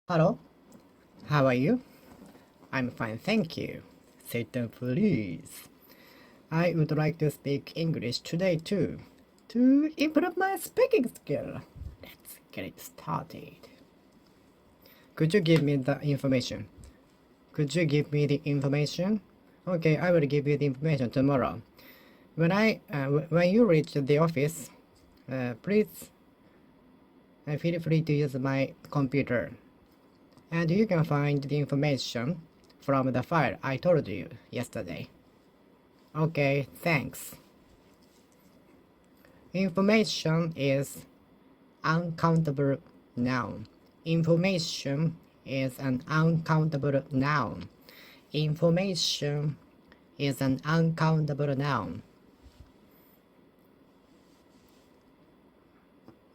Hello, how are you? I'm fine, thank you. Sit down, please. I would like to speak English today too, to improve my speaking skill. Let's get it started. Could you give me the information? Could you give me the information? Okay, I will give you the information tomorrow. When you reach the office, please feel free to use my computer. And you can find the information from the file I told you yesterday. Okay, thanks. Information is uncountable noun. Information is an uncountable noun. Information is an uncountable noun.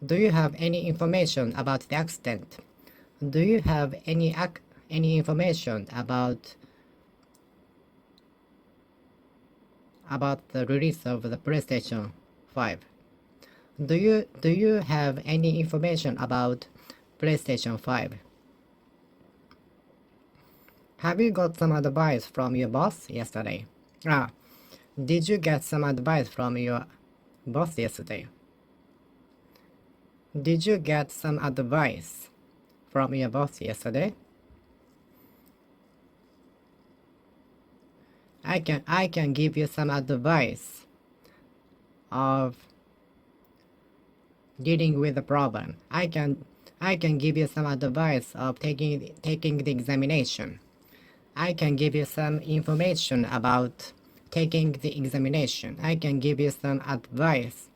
Do you have any information about the accident? Do you have any information about the release of the PlayStation 5? Do you have any information about PlayStation 5? Have you got some advice from your boss yesterday? Did you get some advice from your boss yesterday? Did you get some advice from your boss yesterday? I can give you some advice of dealing with the problem. I can give you some advice of taking the examination. I can give you some information about taking the examination. I can give you some advice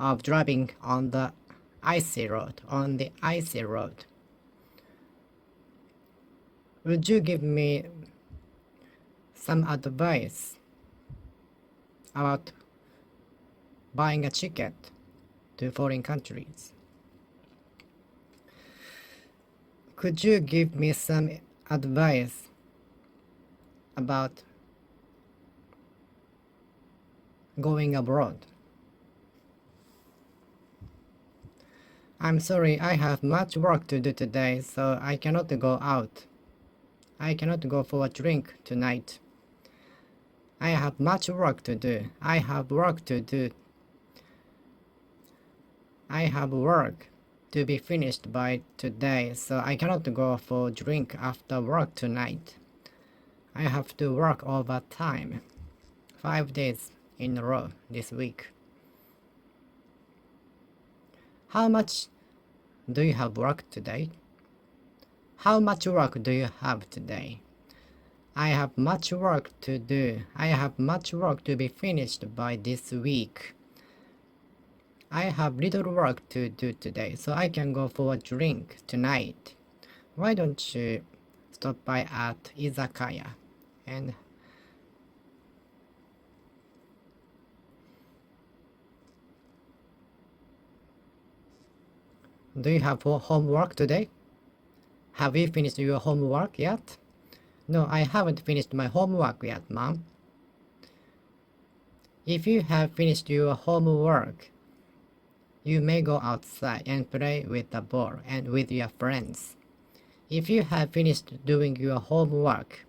of driving on the icy road. Would you give me some advice about buying a ticket to foreign countries? Could you give me some advice about going abroad? I'm sorry, I have much work to do today, so I cannot go out. I cannot go for a drink tonight. I have much work to do. I have work to be finished by today, so I cannot go for drink after work tonight. I have to work overtime 5 days in a row this week. How much do you have work today? How much work do you have today? I have much work to do. I have much work to be finished by this week. I have little work to do today, so I can go for a drink tonight. Why don't you stop by at izakaya and do you have homework today? Have you finished your homework yet? No, I haven't finished my homework yet, Mom. If you have finished your homework, you may go outside and play with the ball and with your friends. If you have finished doing your homework,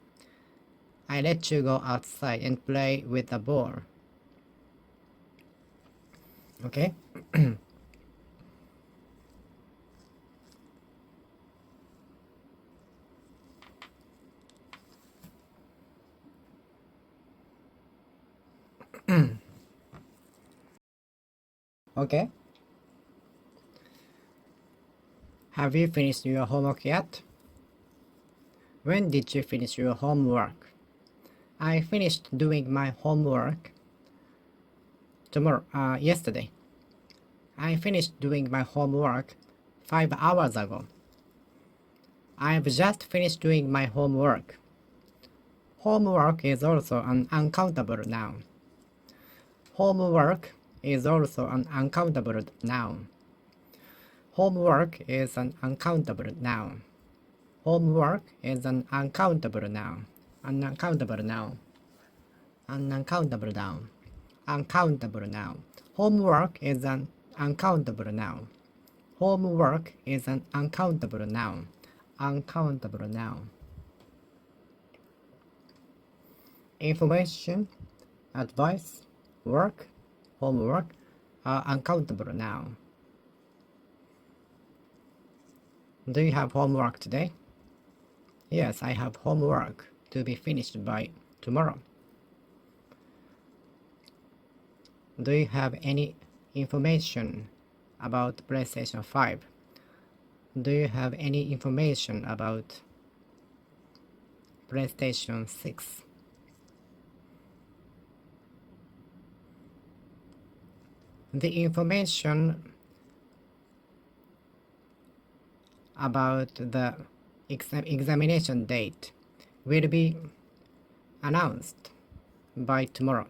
I let you go outside and play with the ball. Okay? Okay? Have you finished your homework yet? When did you finish your homework? I finished doing my homework yesterday. I finished doing my homework 5 hours ago. I've just finished doing my homework. Homework is also an uncountable noun. Homework is also an uncountable noun. Homework is an uncountable noun. Homework is an uncountable noun. Uncountable noun. Uncountable noun. Uncountable noun. Homework is an uncountable noun. Homework is an uncountable noun. uncountable noun. Information, advice, work, homework are uncountable noun. Do you have homework today? Yes, I have homework to be finished by tomorrow. Do you have any information about PlayStation 5? Do you have any information about PlayStation 6? The information about the examination date will be announced by tomorrow.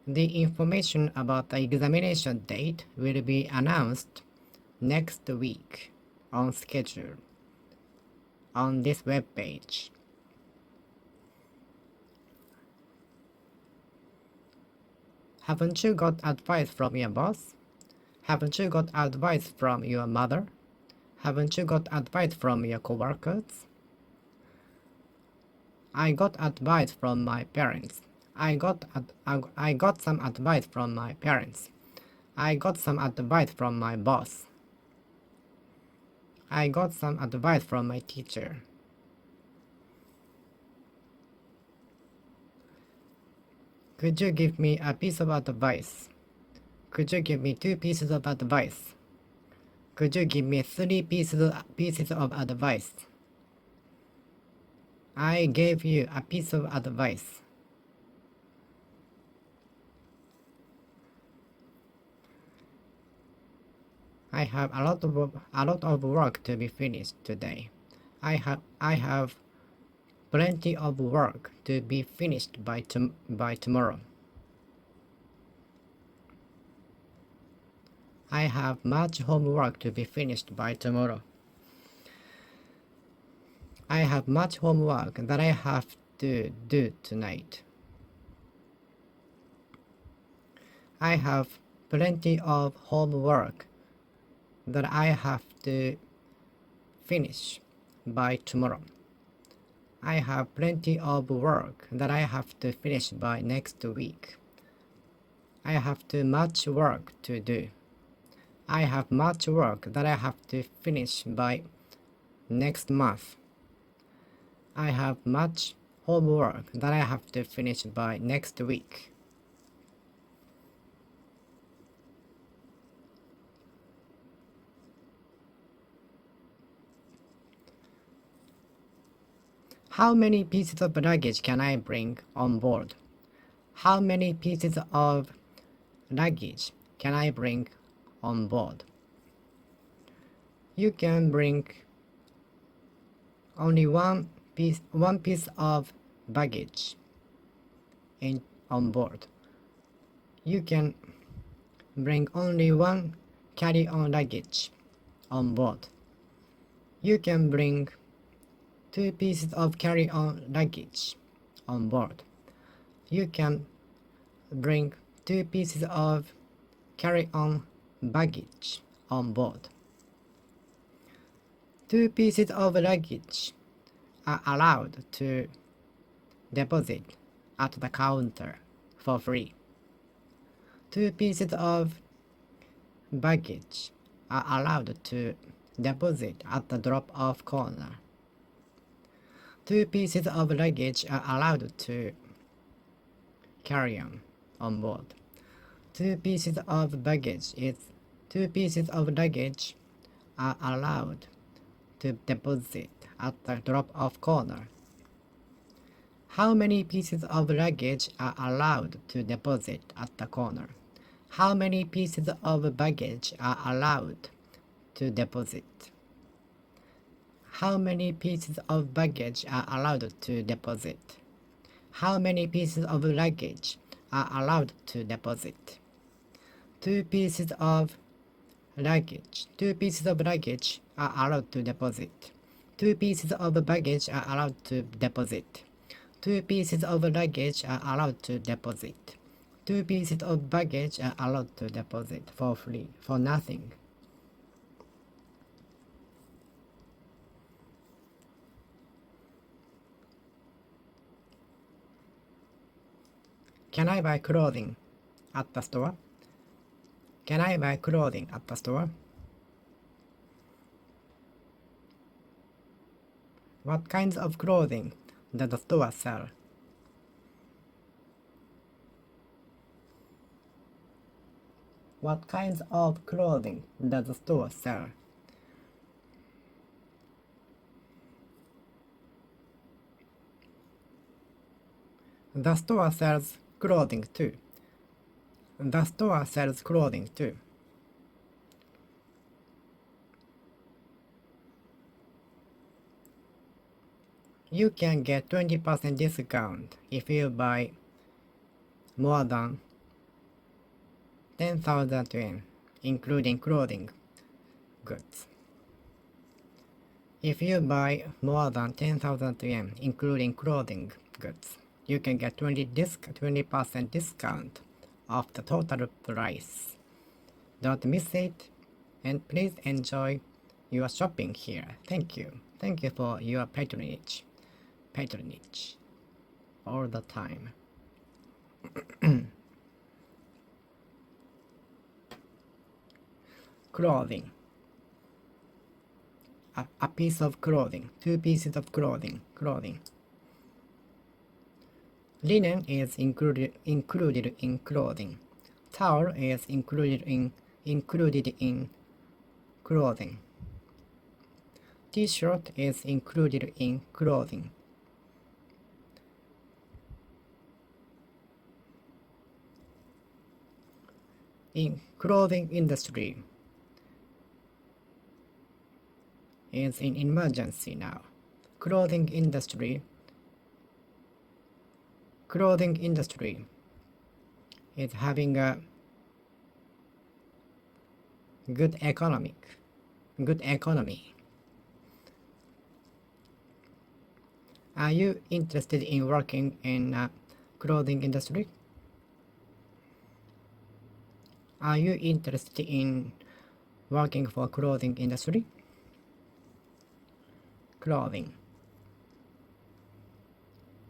The information about the examination date will be announced next week on schedule on this web page. Haven't you got advice from your boss? Haven't you got advice from your mother? Haven't you got advice from your coworkers? I got advice from my parents. I got some advice from my parents. I got some advice from my boss. I got some advice from my teacher. Could you give me a piece of advice? Could you give me 2 pieces of advice? Could you give me 3 pieces of advice? I gave you a piece of advice. I have a lot of work to be finished today. I have plenty of work to be finished by tomorrow. I have much homework to be finished by tomorrow. I have much homework that I have to do tonight. I have plenty of homework that I have to finish by tomorrow. I have plenty of work that I have to finish by next week. I have too much work to do. I have much work that I have to finish by next month. I have much homework that I have to finish by next week. How many pieces of luggage can I bring on board? How many pieces of luggage can I bring on board? You can bring only one piece of baggage on board. You can bring only one carry-on luggage on board. You can bring 2 pieces of carry-on luggage on board. You can bring 2 pieces of carry-on baggage on board. 2 pieces of luggage are allowed to deposit at the counter for free. 2 pieces of baggage are allowed to deposit at the drop-off corner. 2 pieces of luggage are allowed to carry on board. 2 pieces of luggage are allowed to deposit at the drop-off corner. How many pieces of luggage are allowed to deposit at the corner? How many pieces of baggage are allowed to deposit? How many pieces of baggage are allowed to deposit? How many pieces of luggage are allowed to deposit? 2 pieces of luggage. 2 pieces of luggage are allowed to deposit. 2 pieces of baggage are allowed to deposit. 2 pieces of luggage are allowed to deposit. 2 pieces of baggage are allowed to deposit for free, for nothing. Can I buy clothing at the store? Can I buy clothing at the store? What kinds of clothing does the store sell? What kinds of clothing does the store sell? The store sells clothing too. The store sells clothing too. You can get 20% discount if you buy more than 10,000 yen, including clothing goods. If you buy more than 10,000 yen, including clothing goods, you can get 20% discount off the total price. Don't miss it, and please enjoy your shopping here. Thank you. Thank you for your patronage. Patronage. All the time. Clothing. A piece of clothing. 2 pieces of clothing. Linen is included in clothing. Towel is included in clothing. T-shirt is included in clothing. In clothing industry is in emergency now. Clothing industry is having a good economy. Are you interested in working in clothing industry? Are you interested in working for clothing industry? Clothing.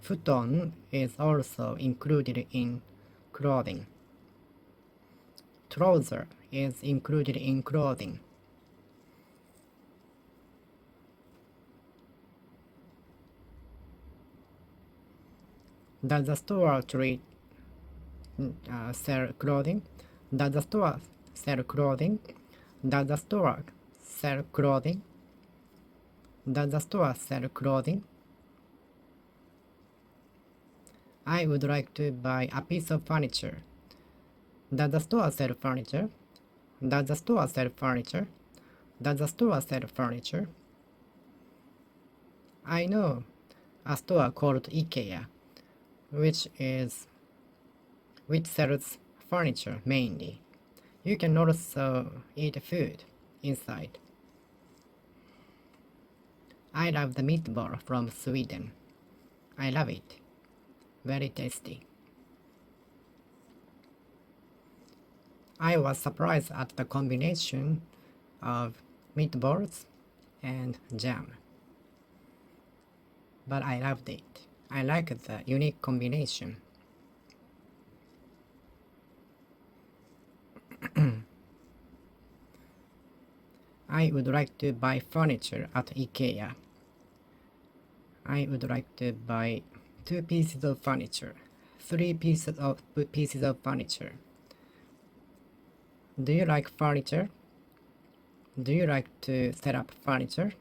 Futon is also included in clothing. Trouser is included in clothing. Does the store sell clothing? Does the store sell clothing? Does the store sell clothing? Does the store sell clothing? I would like to buy a piece of furniture. Does the store sell furniture? Does the store sell furniture? Does the store sell furniture? I know a store called IKEA, which sells furniture mainly. You can also eat food inside. I love the meatball from Sweden. I love it. Very tasty. I was surprised at the combination of meatballs and jam. But I loved it. I like the unique combination. I would like to buy furniture at IKEA. I would like to buy 2 pieces of furniture, 3 pieces of furniture. Do you like furniture? Do you like to set up furniture?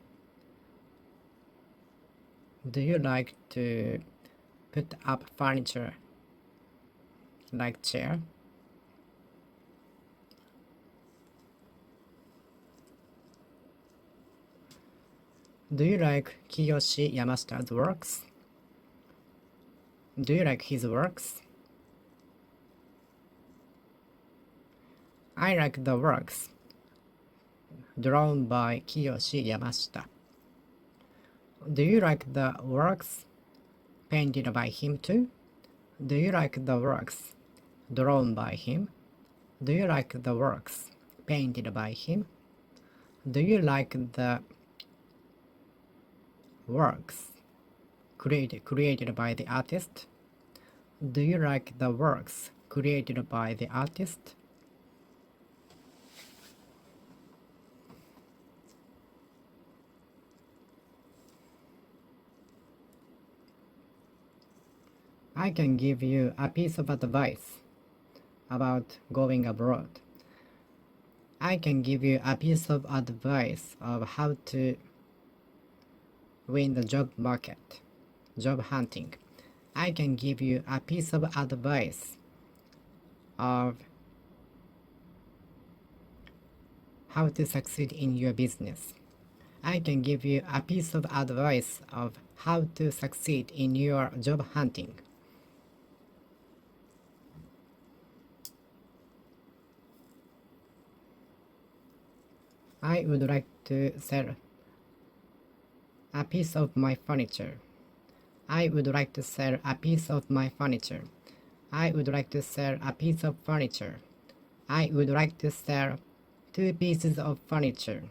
Do you like to put up furniture like chair? Do you like Kiyoshi Yamashita's works? Do you like his works? I like the works drawn by Kiyoshi Yamashita. Do you like the works painted by him too? Do you like the works drawn by him? Do you like the works painted by him? Do you like the works created by the artist? Do you like the works created by the artist? I can give you a piece of advice about going abroad. I can give you a piece of advice of how to win the job market, job hunting. I can give you a piece of advice of how to succeed in your business. I can give you a piece of advice of how to succeed in your job hunting. I would like to sell a piece of my furniture. I would like to sell a piece of my furniture. I would like to sell a piece of furniture. I would like to sell 2 pieces of furniture.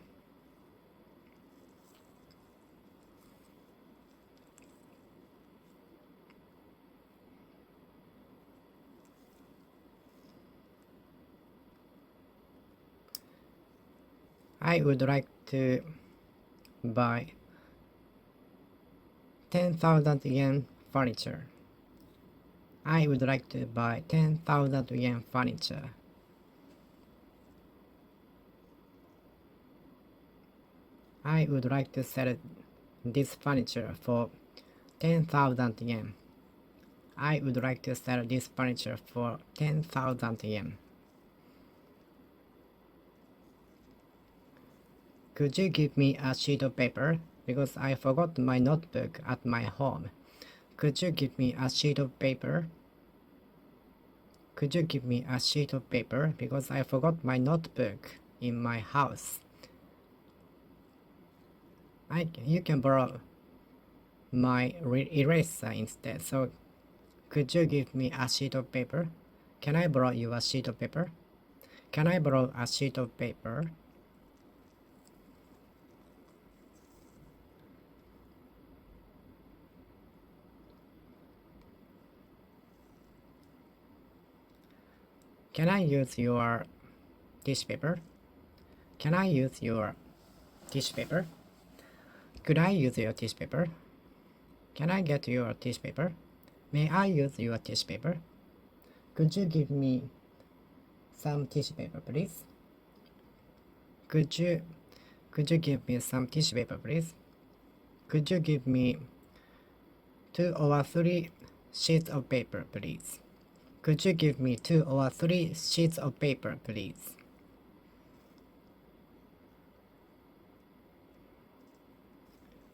I would like to buy 10,000 yen furniture. I would like to buy 10,000 yen furniture. I would like to sell this furniture for 10,000 yen. I would like to sell this furniture for 10,000 yen. Could you give me a sheet of paper? Because I forgot my notebook at my home. Could you give me a sheet of paper? Could you give me a sheet of paper? Because I forgot my notebook in my house. You can borrow my eraser instead. So could you give me a sheet of paper? Can I borrow you a sheet of paper? Can I borrow a sheet of paper? Can I use your tissue paper? Can I use your tissue paper? Could I use your tissue paper? Can I get your tissue paper? May I use your tissue paper? Could you give me some tissue paper, please? Could you give me some tissue paper, please? Could you give me 2 or 3 sheets of paper, please? Could you give me 2 or 3 sheets of paper, please?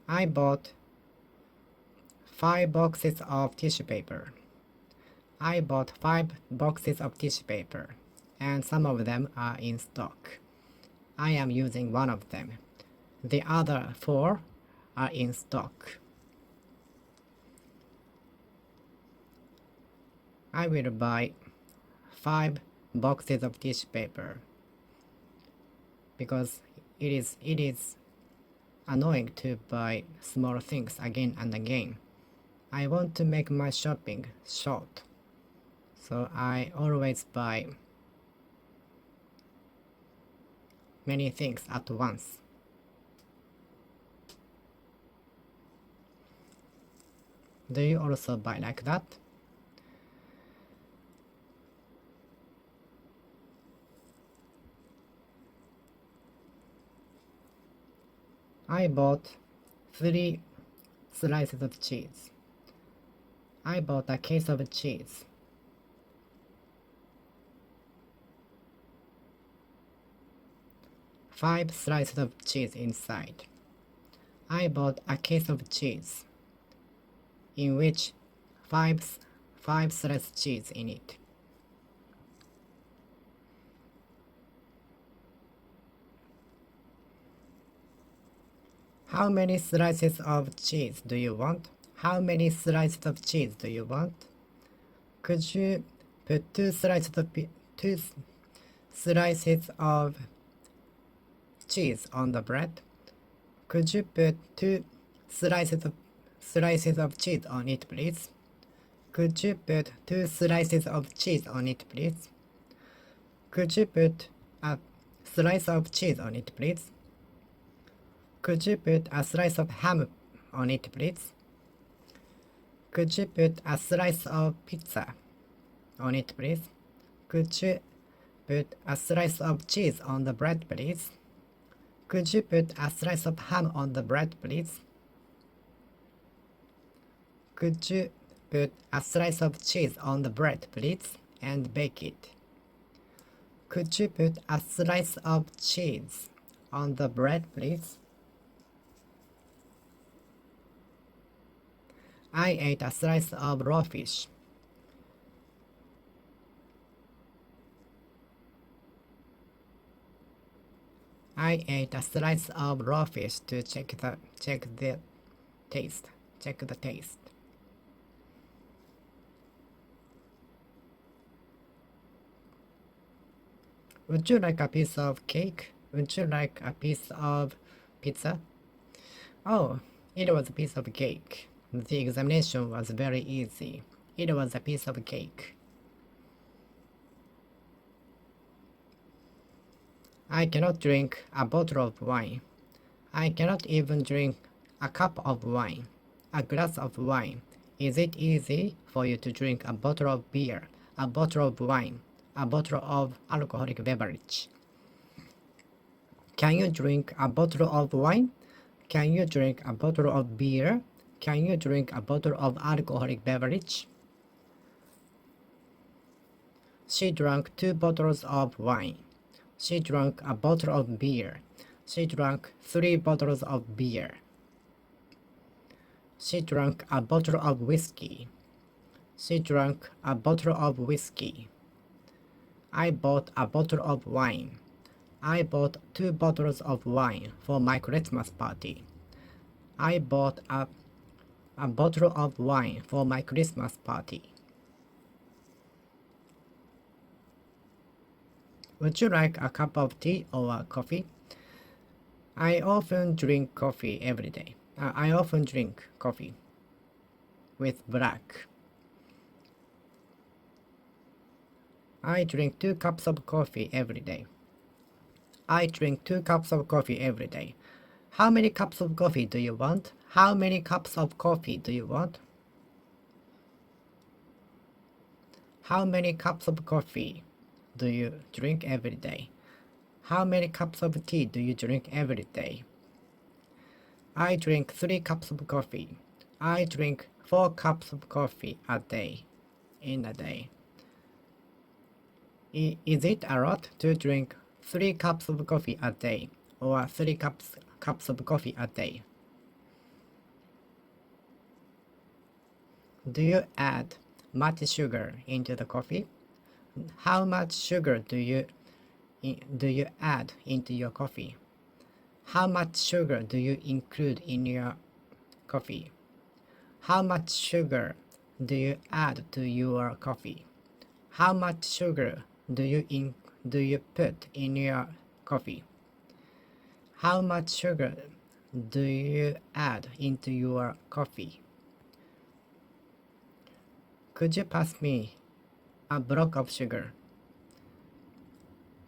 I bought 5 boxes of tissue paper. I bought 5 boxes of tissue paper, and some of them are in stock. I am using one of them. The other 4 are in stock. I will buy 5 boxes of tissue paper because it is annoying to buy small things again and again. I want to make my shopping short, so I always buy many things at once. Do you also buy like that? I bought 3 slices of cheese. I bought a case of cheese. Five slices of cheese inside. I bought a case of cheese, in which 5 slices cheese in it. How many slices of cheese do you want? How many slices of cheese do you want? Could you put 2 slices of cheese on the bread? Could you put 2 slices of cheese on it, please? Could you put 2 slices of cheese on it, please? Could you put a slice of cheese on it, please? Could you put a slice of ham on it, please? Could you put a slice of pizza on it, please? Could you put a slice of cheese on the bread, please? Could you put a slice of ham on the bread, please? Could you put a slice of cheese on the bread, please, and bake it? Could you put a slice of cheese on the bread, please? I ate a slice of raw fish. I ate a slice of raw fish to check the taste. Check the taste. Would you like a piece of cake? Would you like a piece of pizza? Oh, it was a piece of cake. The examination was very easy. It was a piece of cake. I cannot drink a bottle of wine. I cannot even drink a cup of wine. A glass of wine. Is it easy for you to drink a bottle of beer, a bottle of wine, a bottle of alcoholic beverage? Can you drink a bottle of wine? Can you drink a bottle of beer? Can you drink a bottle of alcoholic beverage? She drank 2 bottles of wine. She drank a bottle of beer. She drank 3 bottles of beer. She drank a bottle of whiskey. She drank a bottle of whiskey. I bought a bottle of wine. I bought 2 bottles of wine for my Christmas party. I bought a bottle of wine for my Christmas party. Would you like a cup of tea or a coffee? I often drink coffee every day. I often drink coffee with black. I drink 2 cups of coffee every day. I drink 2 cups of coffee every day. How many cups of coffee do you want? How many cups of coffee do you want? How many cups of coffee do you drink every day? How many cups of tea do you drink every day? I drink 3 cups of coffee. I drink 4 cups of coffee a day. In a day. Is it a lot to drink 3 cups of coffee a day or 3 cups of coffee a day? Do you add much sugar into the coffee? How much sugar do you add into your coffee? How much sugar do you include in your coffee? How much sugar do you add to your coffee? How much sugar do you put in your coffee? How much sugar do you add into your coffee? Could you pass me a block of sugar?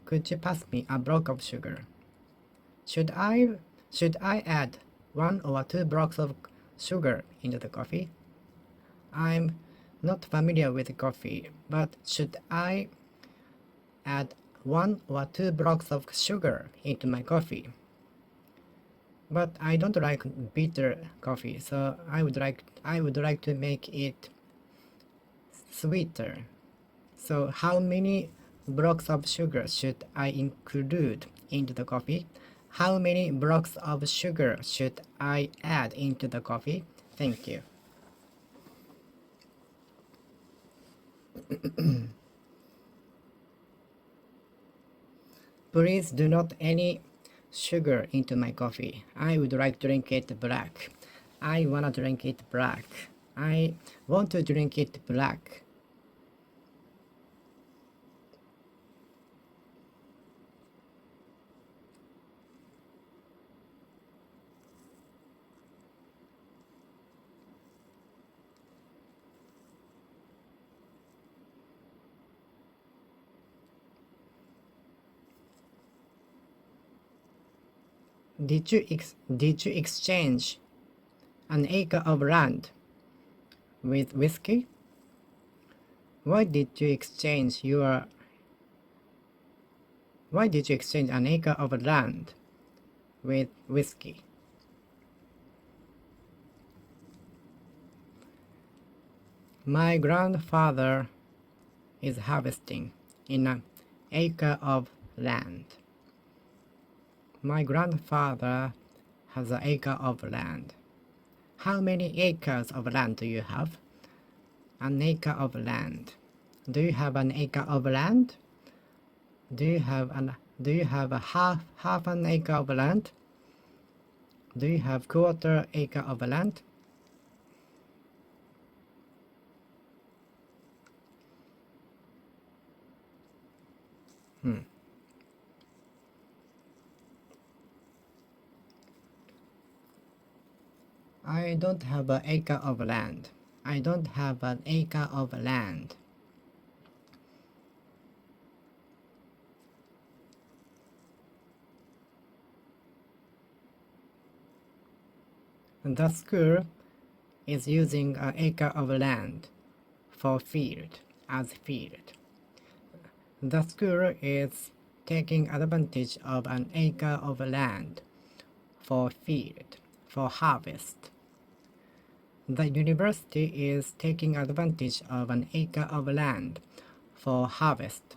Could you pass me a block of sugar? Should I add 1 or 2 blocks of sugar into the coffee? I'm not familiar with coffee, but should I add 1 or 2 blocks of sugar into my coffee? But I don't like bitter coffee, so I would like to make it sweeter. So how many blocks of sugar should I include into the coffee? How many blocks of sugar should I add into the coffee? Thank you. Please do not any sugar into my coffee. I would like to drink it black. I wanna drink it black. I want to drink it black. did you exchange an acre of land with whiskey? Why did you exchange an acre of land with whiskey? My grandfather is harvesting in an acre of land. My grandfather has an acre of land. How many acres of land do you have? An acre of land. Do you have an acre of land? Do you have a half an acre of land? Do you have quarter acre of land? I don't have an acre of land. I don't have an acre of land. The school is using an acre of land for field as field. The school is taking advantage of an acre of land for field, for harvest. The university is taking advantage of an acre of land for harvest.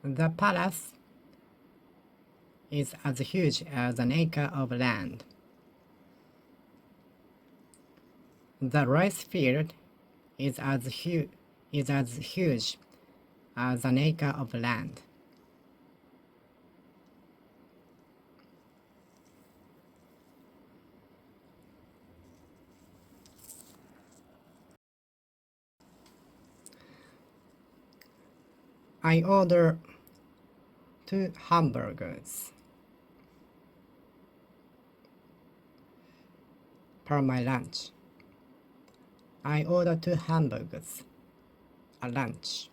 The palace is as huge as an acre of land. The rice field is as huge as an acre of land. I order 2 hamburgers per my lunch. I order 2 hamburgers at lunch.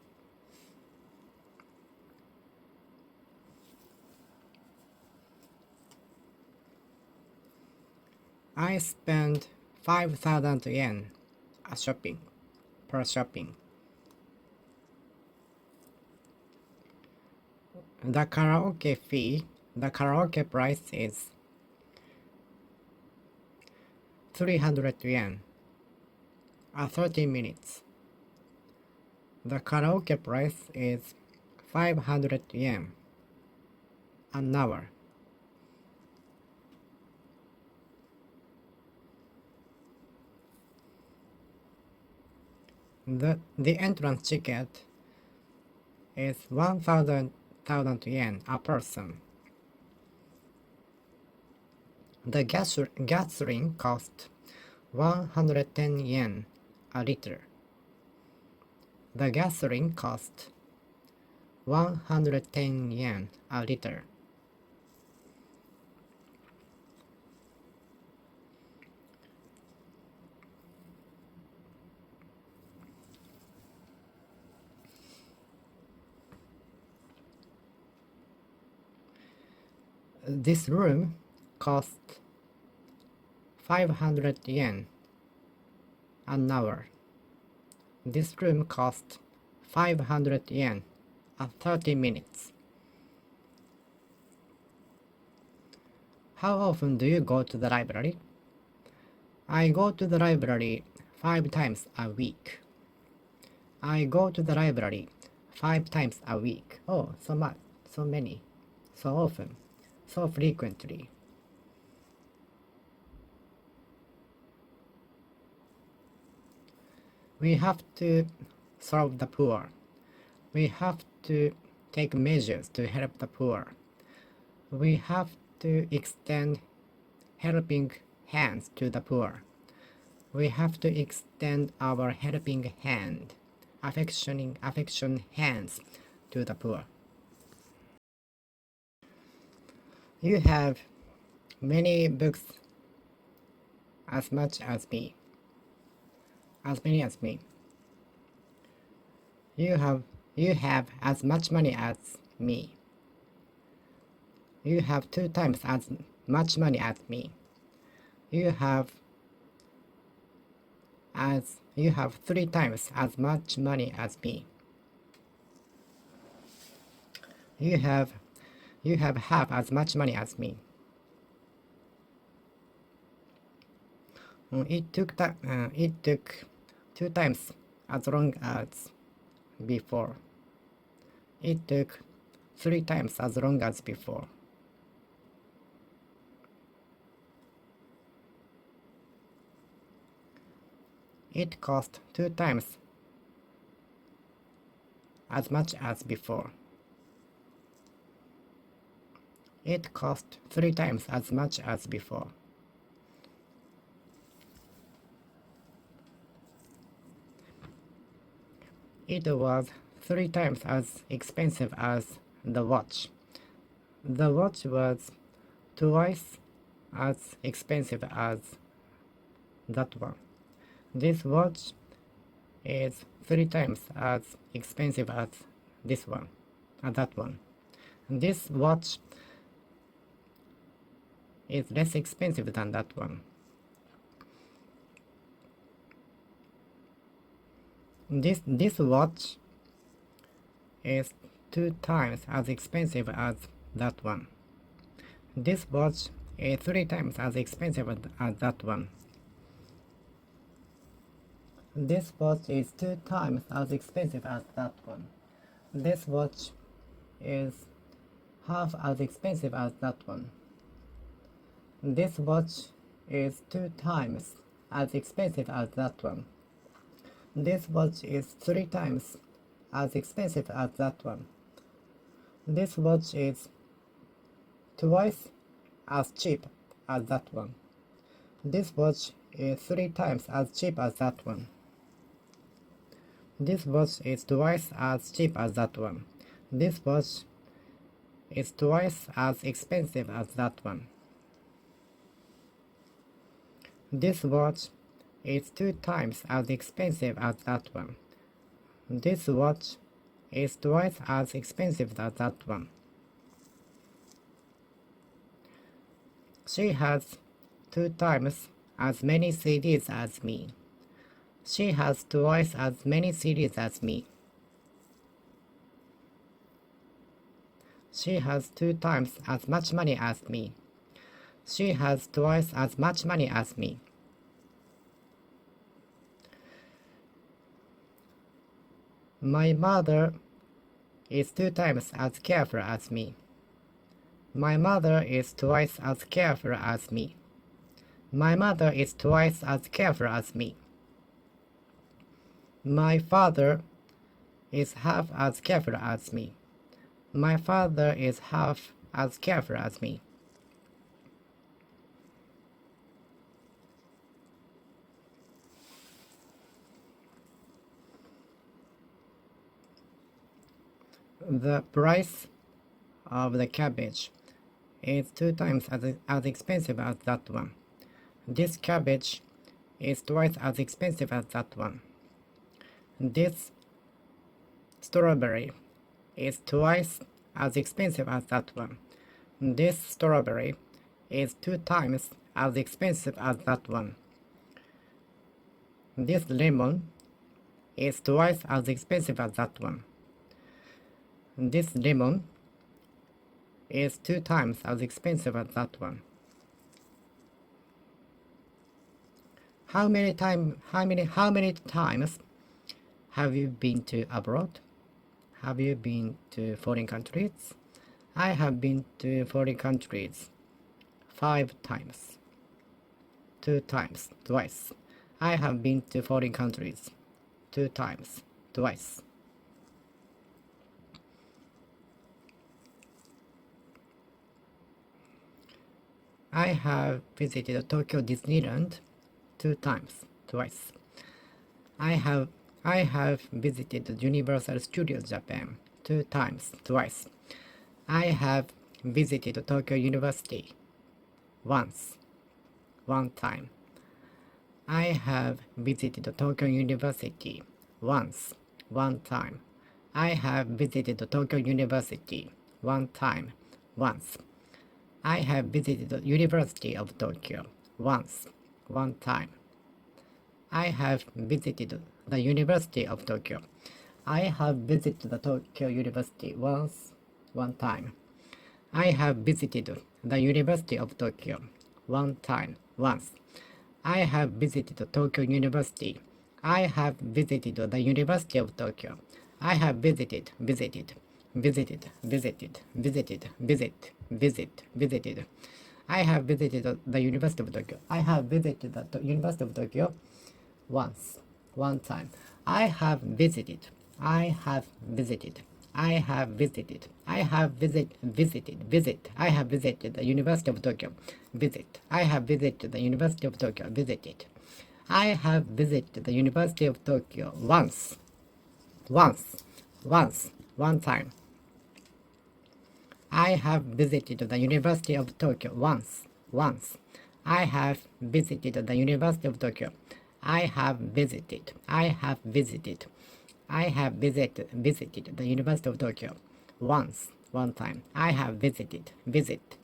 I spend 5,000 yen per shopping. The karaoke price is 300 yen at 30 minutes. The karaoke price is 500 yen an hour. The entrance ticket is 1,000 yen a person. The gasoline cost 110 yen a liter. The gasoline cost 110 yen a liter. This room cost 500 yen an hour. This room cost 500 yen at 30 minutes. How often do you go to the library? I go to the library 5 times a week. I go to the library 5 times a week. Oh, so much, so many, so often, so frequently. We have to serve the poor. We have to take measures to help the poor. We have to extend helping hands to the poor. We have to extend our helping hand, affection hands to the poor. You have many books as much as me, as many as me. You have as much money as me. You have 2 times as much money as me. You have 3 times as much money as me. You have half as much money as me. It took 2 times as long as before. It took 3 times as long as before. It cost 2 times as much as before. It cost 3 times as much as before. It was 3 times as expensive as the watch. The watch was twice as expensive as that one. This watch is 3 times as expensive as this one, that one. This watch is less expensive than that one. This watch is 2 times as expensive as that one. This watch is 3 times as expensive as that one. This watch is 2 times as expensive as that one. This watch is half as expensive as that one. This watch is 2 times as expensive as that one. This watch is 3 times as expensive as that one. This watch is twice as cheap as that one. This watch is 3 times as cheap as that one. This watch is twice as cheap as that one. This watch is twice as expensive as that one. This watch is 2 times as expensive as that one. This watch is twice as expensive as that one. She has 2 times as many CDs as me. She has twice as many CDs as me. She has 2 times as much money as me. She has twice as much money as me. My mother is 2 times as careful as me. My mother is twice as careful as me. My mother is twice as careful as me. My father is half as careful as me. My father is half as careful as me. The price of the cabbage is 2 times as expensive as that one. This cabbage is twice as expensive as that one. This strawberry is twice as expensive as that one. This strawberry is 2 times as expensive as that one. This lemon is twice as expensive as that one. This lemon is 2 times as expensive as that one. How many times have you been to abroad? Have you been to foreign countries? I have been to foreign countries 5 times. 2 times, twice. I have been to foreign countries 2 times, twice. I have visited Tokyo Disneyland 2 times, twice. I have visited Universal Studios Japan 2 times, twice. I have visited Tokyo University once, 1 time. I have visited Tokyo University once, 1 time. I have visited Tokyo University 1 time, once. I have visited the University of Tokyo once, 1 time. I have visited the University of Tokyo. I have visited the Tokyo University once, 1 time. I have visited the University of Tokyo 1 time, once. I have visited Tokyo University. I have visited the University of Tokyo. I have visited. I have visited the University of Tokyo. I have visited the University of Tokyo once, 1 time. I have visited. I have visited. I have visited. I have visit. I have visited the University of Tokyo. Visit. I have visited the University of Tokyo. Visited. I have visited the University of Tokyo once, 1 time. I have visited the University of Tokyo once. I have visited the University of Tokyo. I have visited. I have visited the University of Tokyo once, 1 time. I have visited. Visit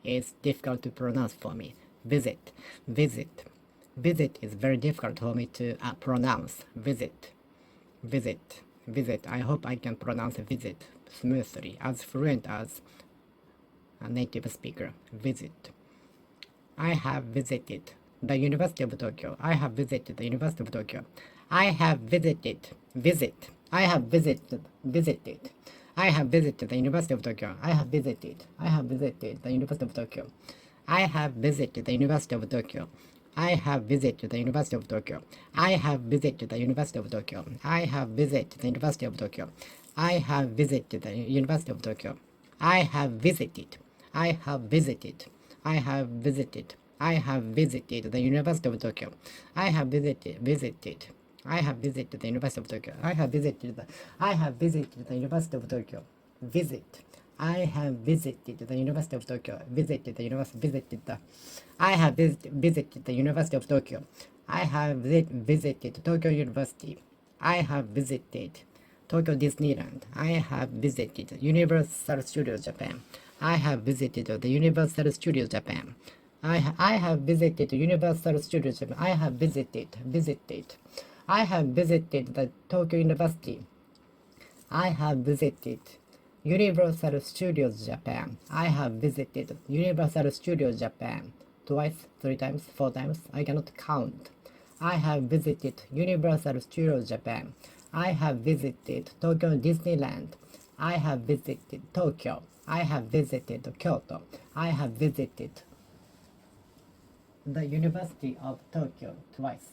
is difficult to pronounce for me. Visit is very difficult for me to pronounce. Visit. I hope I can pronounce visit smoothly, as fluent as a native speaker. Visit. I have visited the University of Tokyo. I have visited the University of Tokyo. I have visited. I have visited. I have visited the University of Tokyo. I have visited the University of Tokyo. I have visited the University of Tokyo. I have visited the University of Tokyo. I have visited the University of Tokyo. I have visited the University of Tokyo. I have visited the University of Tokyo. I have visited. I have visited. I have visited. I have visited the University of Tokyo. I have visited. I have visited the University of Tokyo. I have visited the University of Tokyo. Visit. I have visited the University of Tokyo. I have visited the University of Tokyo. I have visited Tokyo University. I have visited Tokyo Disneyland. I have visited Universal Studios Japan. I have visited the Universal Studios Japan. I have visited Universal Studios Japan. I have visited. I have visited the Tokyo University. I have visited Universal Studios Japan. I have visited Universal Studios Japan twice, 3 times, 4 times. I cannot count. I have visited Universal Studios Japan. I have visited Tokyo Disneyland. I have visited Tokyo. I have visited Kyoto. I have visited the University of Tokyo twice.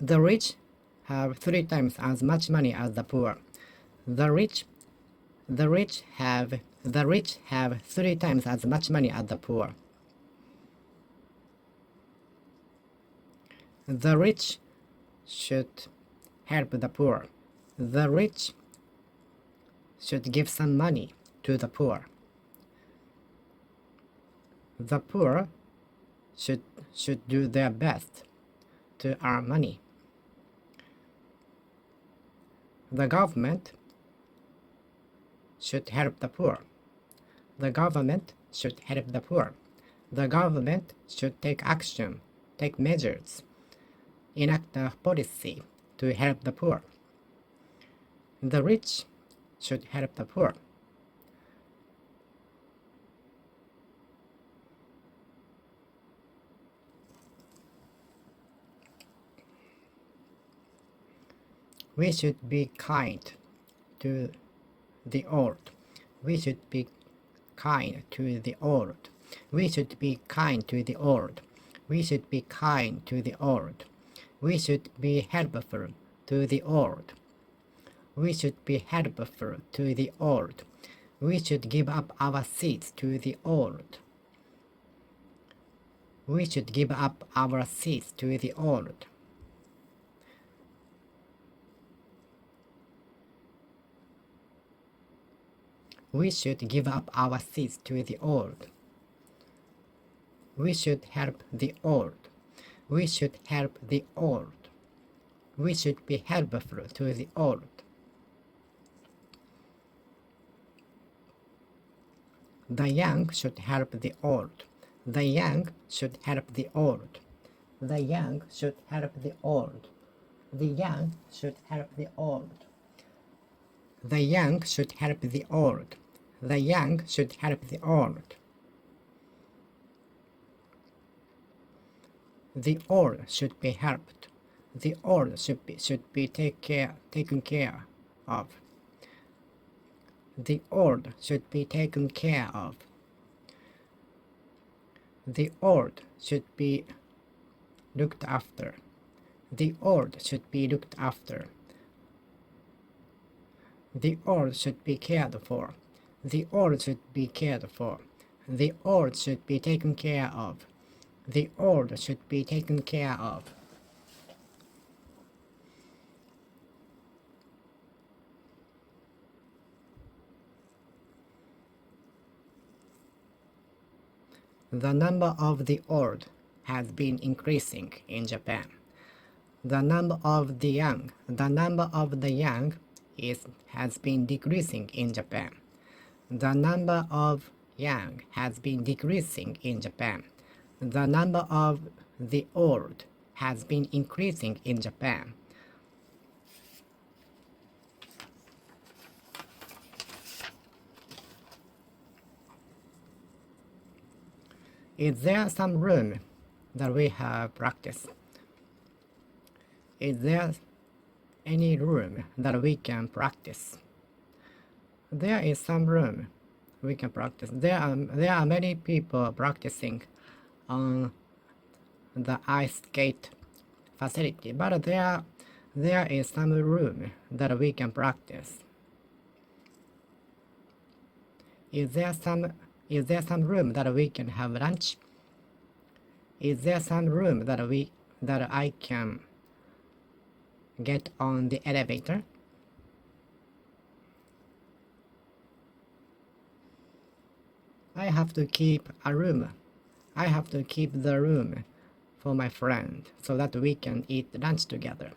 The rich have 3 times as much money as the poor. The rich have 3 times as much money as the poor. The rich should help the poor. The rich should give some money to the poor. The poor should do their best to earn money. The government should help the poor. The government should help the poor. The government should take action, take measures, enact a policy to help the poor. The rich should help the poor. We should be kind to the old. We should be kind to the old. We should be kind to the old. We should be kind to the old. We should be helpful to the old. We should be helpful to the old. We should give up our seats to the old. We should give up our seats to the old. We should give up our seats to the old. We should help the old. We should help the old. We should be helpful to the old. The young should help the old. The young should help the old. The young should help the old. The young should help the old. The young should help the old. The young should help the old. The old should be helped. The old should be taken care of. The old should be taken care of. The old should be looked after. The old should be looked after. The old should be cared for. The old should be cared for. The old should be taken care of. The old should be taken care of. The number of the old has been increasing in Japan. The number of the young has been decreasing in Japan. The number of young has been decreasing in Japan. The number of the old has been increasing in Japan. Is there some room that we have practice? Is there any room that we can practice? There is some room we can practice. There are many people practicing on the ice skate facility, but there is some room that we can practice. Is there some room that we can have lunch? Is there some room that I can get on the elevator? I have to keep a room. I have to keep the room for my friend so that we can eat lunch together.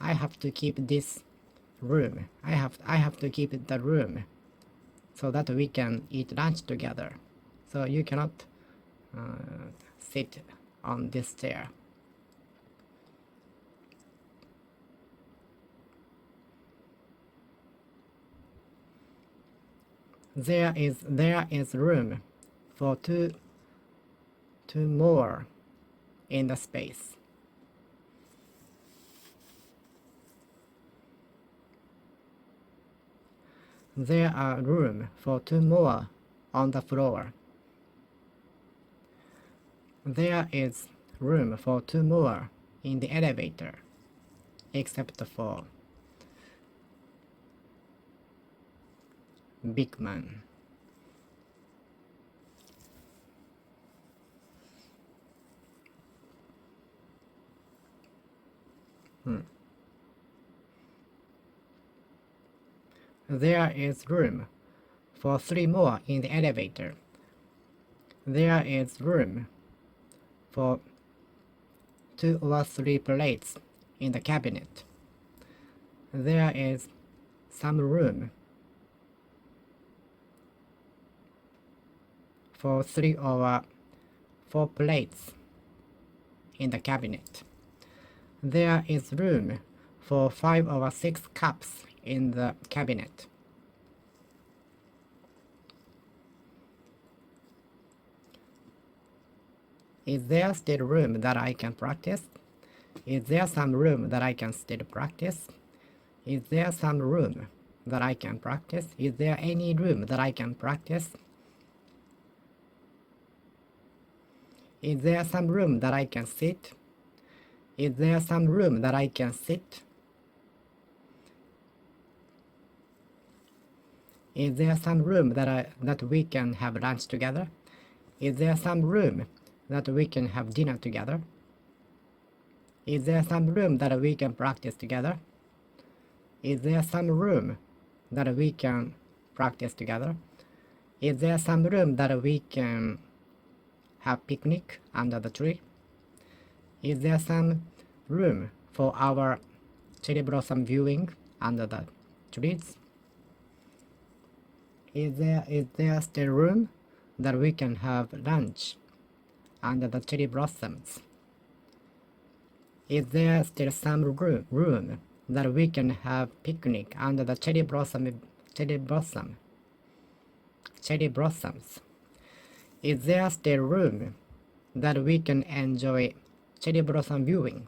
I have to keep this room. I have to keep the room so that we can eat lunch together. So you cannot sit on this chair. There is room for two more in the space. There are room for two more on the floor. There is room for two more in the elevator, except for Big Man. There is room for three more in the elevator. There is room for 2 or 3 plates in the cabinet. There is some room for 3 or 4 plates in the cabinet. There is room for 5 or 6 cups in the cabinet. Is there still room that I can practice? Is there some room that I can still practice? Is there some room that I can practice? Is there any room that I can practice? Is there some room that I can sit? Is there some room that I can sit? Is there some room that we can have lunch together? Is there some room that we can have dinner together? Is there some room that we can practice together? Is there some room that we can practice together? Is there some room that we can have picnic under the tree? Is there some room for our cherry blossom viewing under the trees? Is there still room that we can have lunch under the cherry blossoms? Is there still some room that we can have picnic under the cherry blossoms? Is there still room that we can enjoy cherry blossom viewing?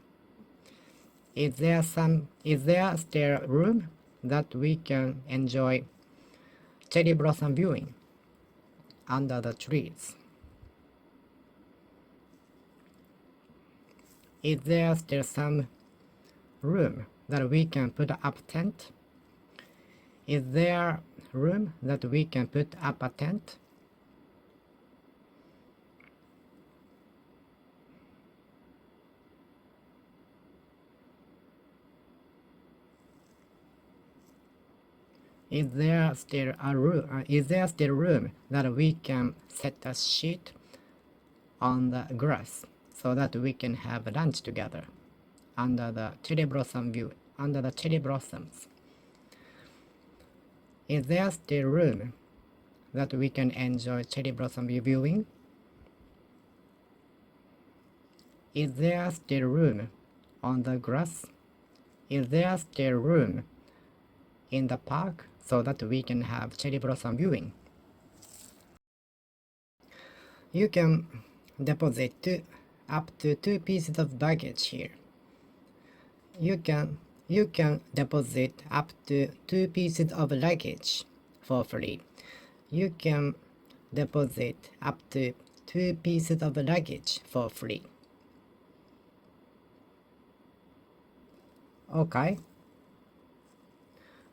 Is there still room that we can enjoy cherry blossom viewing under the trees? Is there still some room that we can put up a tent? Is there room that we can put up a tent? Is there still room that we can set a sheet on the grass so that we can have lunch together under the cherry blossoms? Is there still room that we can enjoy cherry blossom viewing? Is there still room on the grass? Is there still room in the park so that we can have cherry blossom viewing? You can deposit up to 2 pieces of baggage here. You can deposit up to 2 pieces of luggage for free. You can deposit up to 2 pieces of luggage for free. Okay.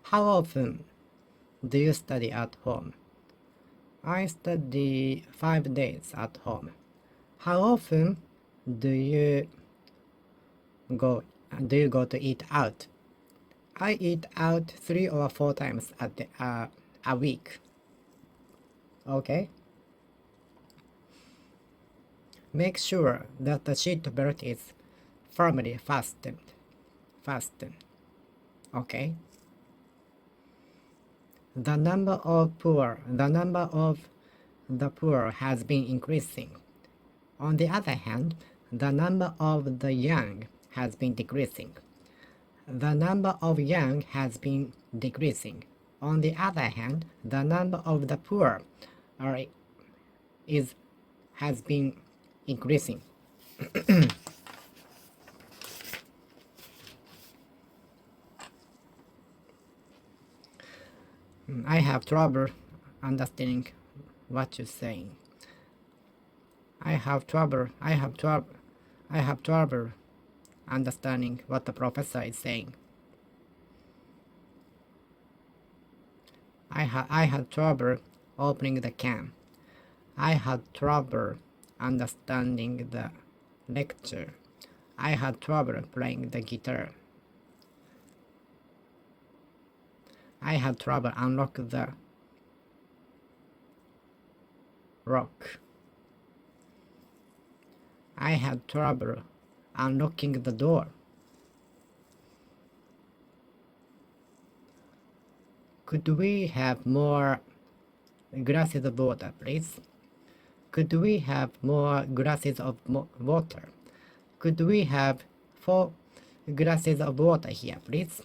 How often do you study at home? I study 5 days at home. How often do you go to eat out? I eat out 3 or 4 times a week. Okay. Make sure that the seat belt is firmly fastened. Okay. The number of the poor has been increasing. On the other hand, the number of the young has been decreasing. The number of young has been decreasing. On the other hand, the number of the poor has been increasing. I have trouble understanding what you're saying. I have trouble understanding what the professor is saying. I had trouble opening the can. I had trouble understanding the lecture. I had trouble playing the guitar. I had trouble unlock the lock. I had trouble unlocking the door. Could we have more glasses of water, please? Could we have more glasses of water? Could we have 4 glasses of water here, please?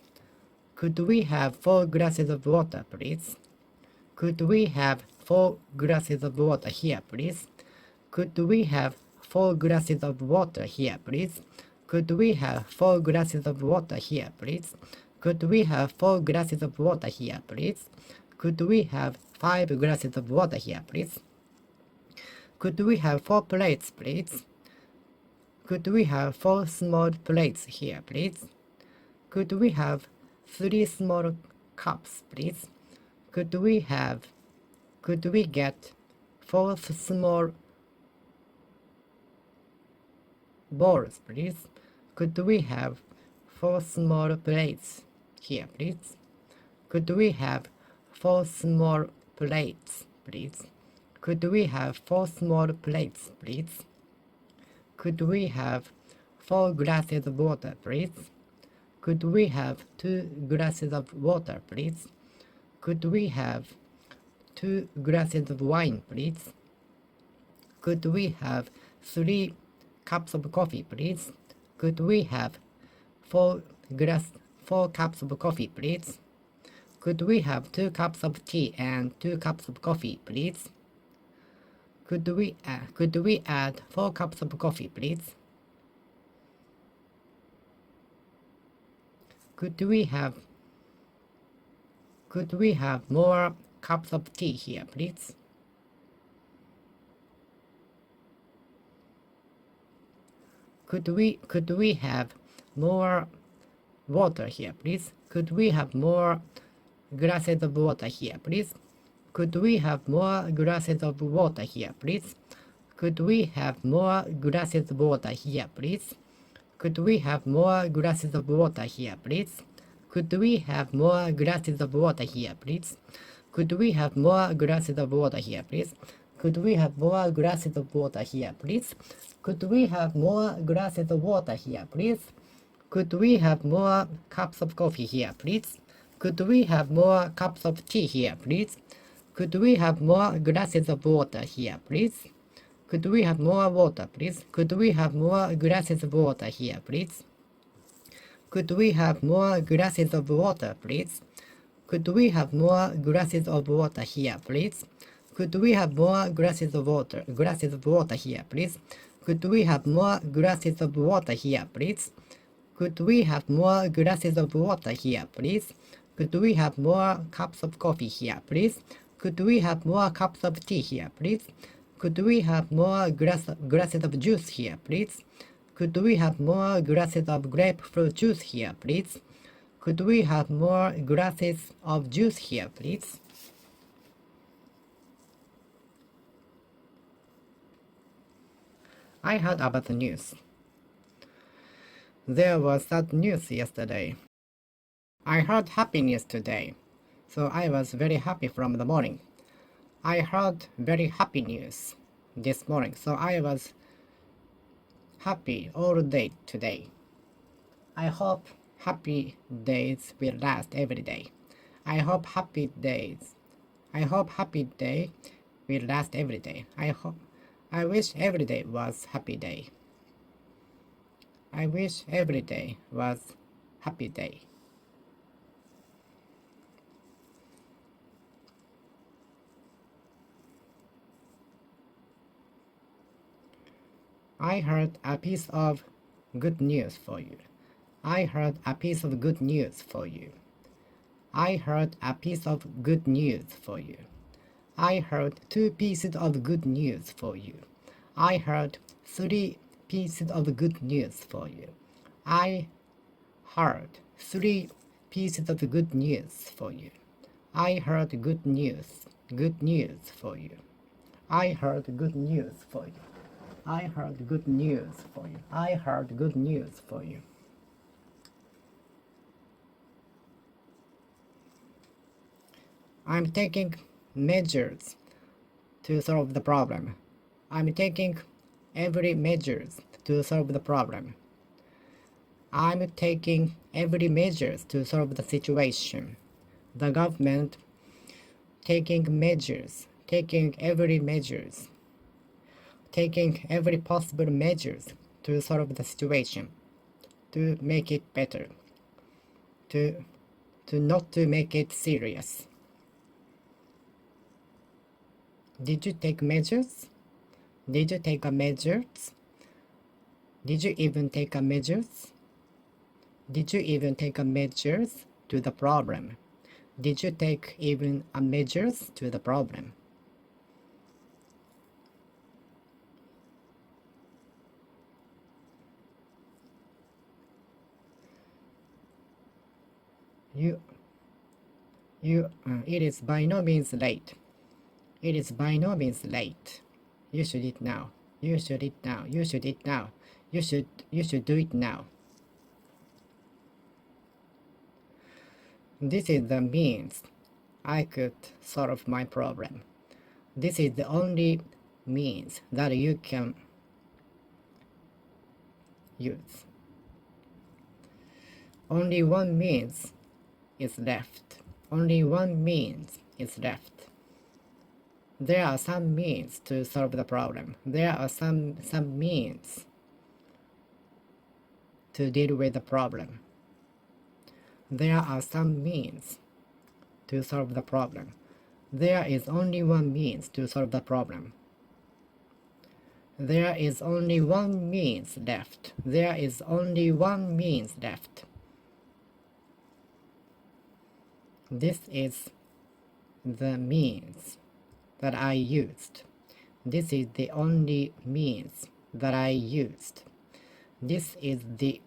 Could we have 4 glasses of water, please? Could we have 4 glasses of water here, please? Could we have 4 glasses of water here, please? Could we have 4 glasses of water here, please? Could we have 4 glasses of water here, please? Could we have 5 glasses of water here, please? Could we have 4 plates, please? Could we have 4 small plates here, please? Could we have 3 small cups, please? Could we get 4 small bowls, please? Could we have 4 small plates here, please? Could we have 4 small plates, please? Could we have 4 small plates, please? Could we have 4 glasses of water, please? Could we have 2 glasses of water, please? Could we have 2 glasses of wine, please? Could we have 3 cups of coffee, please? Could we have 4 cups of coffee, please? Could we have 2 cups of tea and 2 cups of coffee, please? Could we add 4 cups of coffee, please? Could we have more cups of tea here, please? Could we have more water here, please? Could we have more glasses of water here, please? Could we have more glasses of water here, please? Could we have more glasses of water here, please? Could we have more glasses of water here, please? Could we have more glasses of water here, please? Could we have more glasses of water here, please? Could we have more glasses of water here, please? Could we have more glasses of water here, please? Could we have more cups of coffee here, please? Could we have more cups of tea here, please? Could we have more glasses of water here, please? Could we have more water, please? Could we have more glasses of water here, please? Could we have more glasses of water, please? Could we have more glasses of water here, please? Could we have more glasses of water here, please? Could we have more glasses of water here, please? Could we have more glasses of water here, please? Could we have more cups of coffee here, please? Could we have more cups of tea here, please? Could we have more glasses of juice here, please? Could we have more glasses of grapefruit juice here, please? Could we have more glasses of juice here, please? I heard about the news. There was sad news yesterday. I heard happy news today, so I was very happy from the morning. I heard very happy news this morning, so I was happy all day today. I hope happy days will last every day. I hope happy day will last every day. I wish every day was happy day. I wish every day was happy day. I heard a piece of good news for you. I heard a piece of good news for you. I heard a piece of good news for you. I heard 2 pieces of good news for you. I heard 3 pieces of good news for you. I heard 3 pieces of good news for you. I heard good news for you. I heard good news for you. I heard good news for you. I heard good news for you. I'm taking measures to solve the problem. I'm taking every measures to solve the problem. I'm taking every measures to solve the situation. The government taking every possible measures to solve the situation, to make it better, to not to make it serious. Did you take measures? Did you take a measures? Did you even take a measures? Did you even take a measures to the problem? Did you take even a measures to the problem? It is by no means late. It is by no means late. You should eat now. You should eat now. You should eat now. You should do it now. This is the means I could solve my problem. This is the only means that you can use. Only one means is left. Only one means is left. There are some means to solve the problem. There are some means to deal with the problem. There are some means to solve the problem. There is only one means to solve the problem. There is only one means left. There is only one means left. This is the means that I used. This is the only means that I used. This is the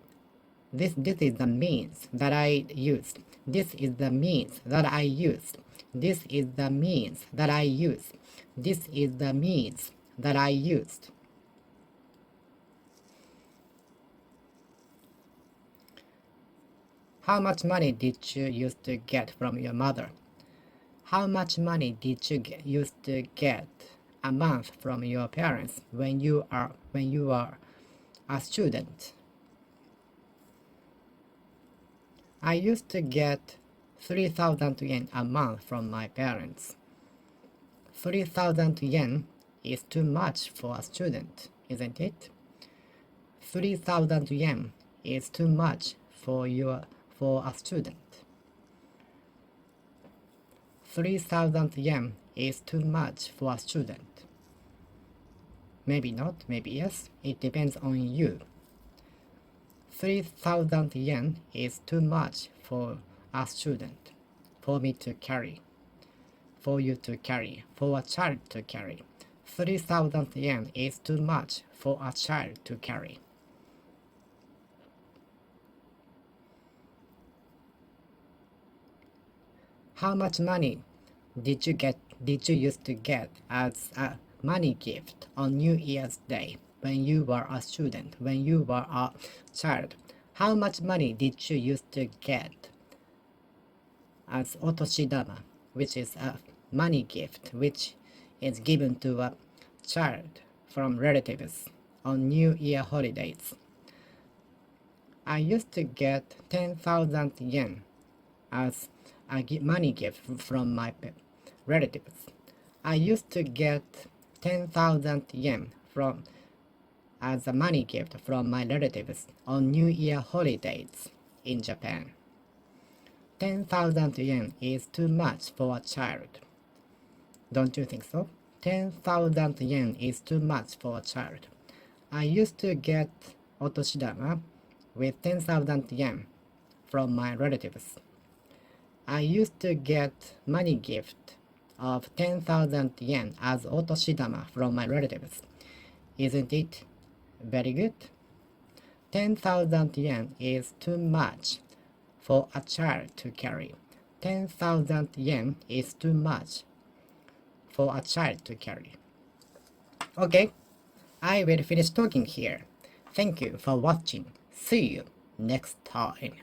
means that I used. This is the means that I used. This is the means that I used. This is the means that I used. How much money did you used to get from your mother? How much money did you used to get a month from your parents when you are a student? I used to get 3,000 yen a month from my parents. 3,000 yen is too much for a student, isn't it? 3,000 yen is too much for a student. 3,000 yen is too much for a student. Maybe not, maybe yes. It depends on you. 3,000 yen is too much for a student, for me to carry, for you to carry, for a child to carry. 3,000 yen is too much for a child to carry. How much money did you used to get as a money gift on New Year's Day when you were a student, when you were a child? How much money did you used to get as otoshidama, which is a money gift which is given to a child from relatives on New Year holidays? I used to get 10,000 yen as a money gift from my relatives. I used to get 10,000 yen as a money gift from my relatives on New Year holidays in Japan. 10,000 yen is too much for a child. Don't you think so? 10,000 yen is too much for a child. I used to get otoshidama with 10,000 yen from my relatives. I used to get money gift of 10,000 yen as otoshidama from my relatives. Isn't it very good? 10,000 yen is too much for a child to carry. 10,000 yen is too much for a child to carry. Okay, I will finish talking here. Thank you for watching. See you next time.